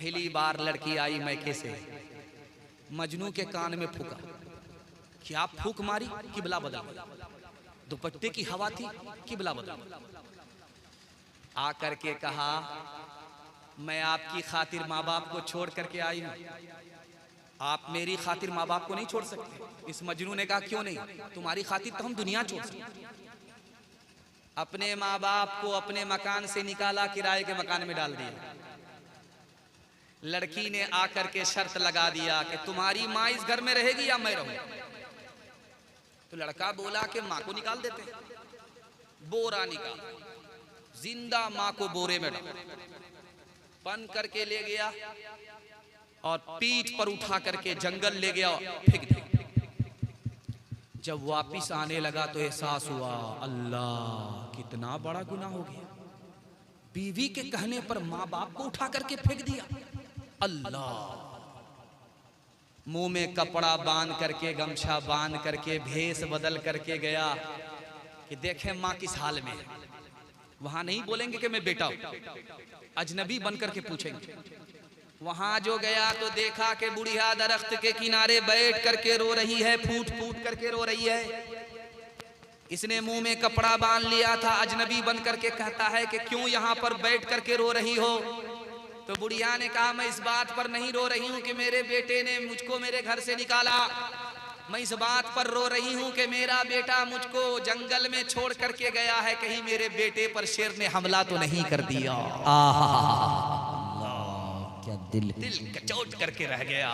पहली बार लड़की आई मैके से, मजनू के कान में फूका। क्या फूक मारी? किबला बदल। दुपट्टे की हवा थी, किबला बदल। आकर के कहा, मैं आपकी खातिर माँ बाप को छोड़ करके आई हूँ, आप मेरी खातिर माँ बाप को नहीं छोड़ सकते। इस मजनू ने कहा, क्यों नहीं? तुम्हारी खातिर तो हम दुनिया छोड़ सकते। अपने माँ बाप को अपने मकान से निकाला, किराए के मकान में डाल दिया। लड़की ने आकर के शर्त लगा दिया कि तुम्हारी माँ इस घर में रहेगी या मैं रहूं। तो लड़का बोला कि माँ को निकाल देते। बोरा निकाल, जिंदा माँ को बोरे में बंद करके ले गया और पीठ पर उठा करके जंगल ले गया, फेंक दिया। जब वापिस आने लगा तो एहसास हुआ, अल्लाह कितना बड़ा गुनाह हो गया। बीवी के कहने पर माँ बाप को उठा करके फेंक दिया। अल्लाह, मुंह में कपड़ा बांध करके, गमछा बांध करके, भेष बदल करके गया कि देखे माँ किस हाल में है। वहां नहीं बोलेंगे कि मैं बेटा हूं, अजनबी बन करके पूछेंगे। वहां जो गया तो देखा कि बुढ़िया दरख्त के किनारे बैठ करके रो रही है, फूट फूट करके रो रही है। इसने मुंह में कपड़ा बांध लिया था, अजनबी बन करके कहता है कि क्यों यहाँ पर बैठ करके रो रही हो? तो बुढ़िया ने कहा, मैं इस बात पर नहीं रो रही हूँ कि मेरे बेटे ने मुझको मेरे घर से निकाला, मैं इस बात पर रो रही हूँ कि मेरा बेटा मुझको जंगल में छोड़ करके गया है, कहीं मेरे बेटे पर शेर ने हमला तो नहीं कर दिया। क्या दिल कचोट करके रह गया।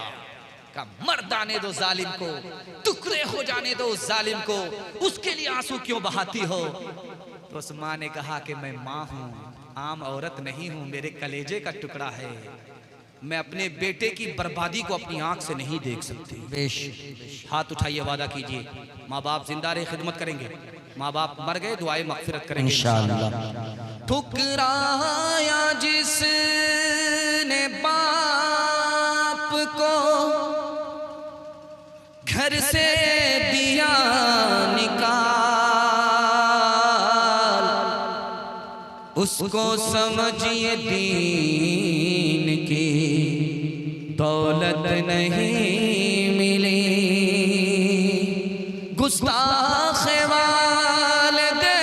का मर जाने दो जालिम को, टुकड़े हो जाने दो उस जालिम को, उसके लिए आंसू क्यों बहाती हो? तो उस माँ ने कहा कि मैं माँ हूँ, आम औरत नहीं हूँ, मेरे कलेजे का टुकड़ा है, मैं अपने बेटे की बर्बादी को अपनी आंख से नहीं देख सकती। हाथ उठाइए, वादा कीजिए, माँ बाप जिंदा रहे खिदमत करेंगे, माँ बाप मर गए दुआए मगफिरत करेंगे इंशाअल्लाह। ठुकराया जिसने बाप को, घर से दिया निकाल, उसको समझिए दीन की दौलत नहीं मिली। गुस्ताख वालिदैन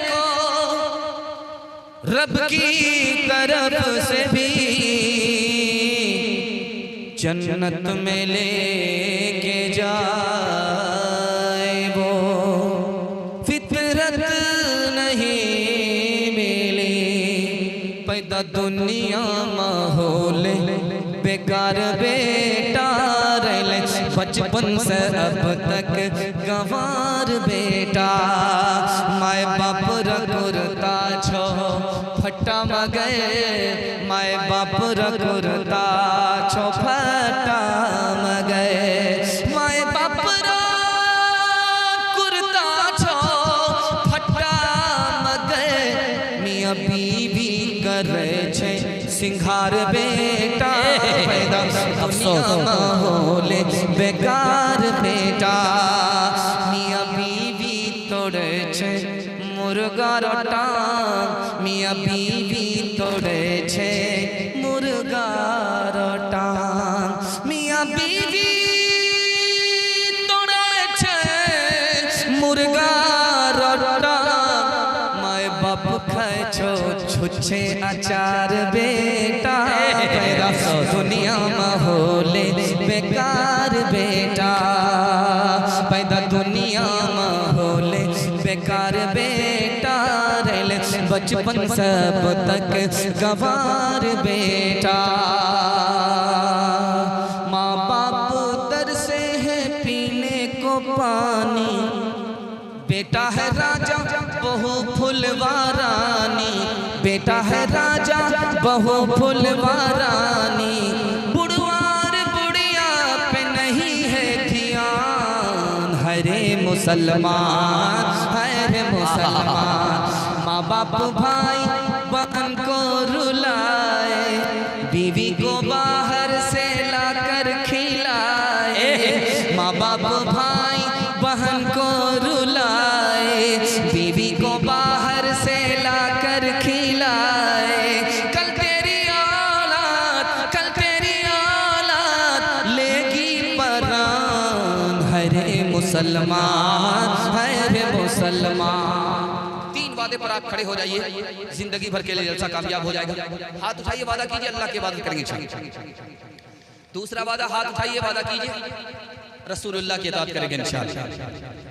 को रब की तरफ से भी जन्नत में लेके जाए, वो फितरत नहीं मिली। पैदा दुनिया माहौल बेकार बेटा, बचपन से अब तक गंवार बेटा। माए बाप रकुरता छो फटा मगे, माए बाप रकुरता छो फटा मगे, माए बाप रकुरता छो फटा मगे। मियाँ बीवी करे छे सिंगार बेटा, पैदा दुनिया माहौल बेकार बेटा। मियाँ बीवी तोड़े छे मुर्गा रोटा, मियाँ बीवी तोड़े छे मुर्गा रोटा। मियाँ बीवी तोड़े छे मुर्गा रोटा, माए बाप खाए छो छुच्छे अचार बेटा। पैदा दुनिया माहौल बेकार बेटा, पैदा दुनिया माहौल बेकार बेटा। बचपन सब तक गंवार बेटा। माँ बाप तरसे है पीने को पानी, बेटा है राजा बहू फुलवारानी, बेटा है राजा बहू फुलवारानी। बुढ़वार बुढ़िया पे नहीं है ध्यान, हरे मुसलमान हरे मुसलमान। माँ बाप भाई बहन को रुलाए, बीवी को बाहर से लाकर खिलाए। माँ बाप भाई बहन को रुलाए, बीवी को बाहर से लाकर खिलाए। कल तेरी मुसलमान, है वे मुसलमान। 3 वादे पर आप खड़े हो जाइए, जिंदगी भर के लिए जलसा कामयाब हो जाएगा। हाथ उठाइए, वादा कीजिए अल्लाह की इबादत करेंगे इंशाअल्लाह। दूसरा वादा, हाथ उठाइए, वादा कीजिए रसूलुल्लाह की इताअत करेंगे इंशाअल्लाह।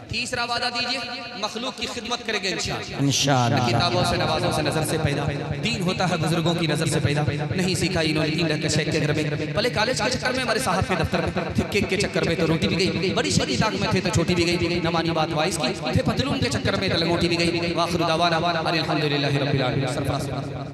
तीसरा वादा दीजिए, मखलूक की खिदमत करेंगे इंशाअल्लाह। किताबों से, नवाजों से, नजर से पैदा, दीन होता है बुजुर्गों की नजर से पैदा। नहीं सीखा इन्होंने दीन रख शेख के घर में, पहले कॉलेज के चक्कर में, हमारे साहब के दफ्तर में, फिर केक के चक्कर में तो रोटी भी गई, बड़ी शदीद आग में थे तो छोटी भी गई, न मानी बात वाइस की, फिर पतलून के चक्कर में तो लंगोटी भी गई। वाखिर दावाना अनिल हम्दुलिल्लाहि रब्बिल आलमीन।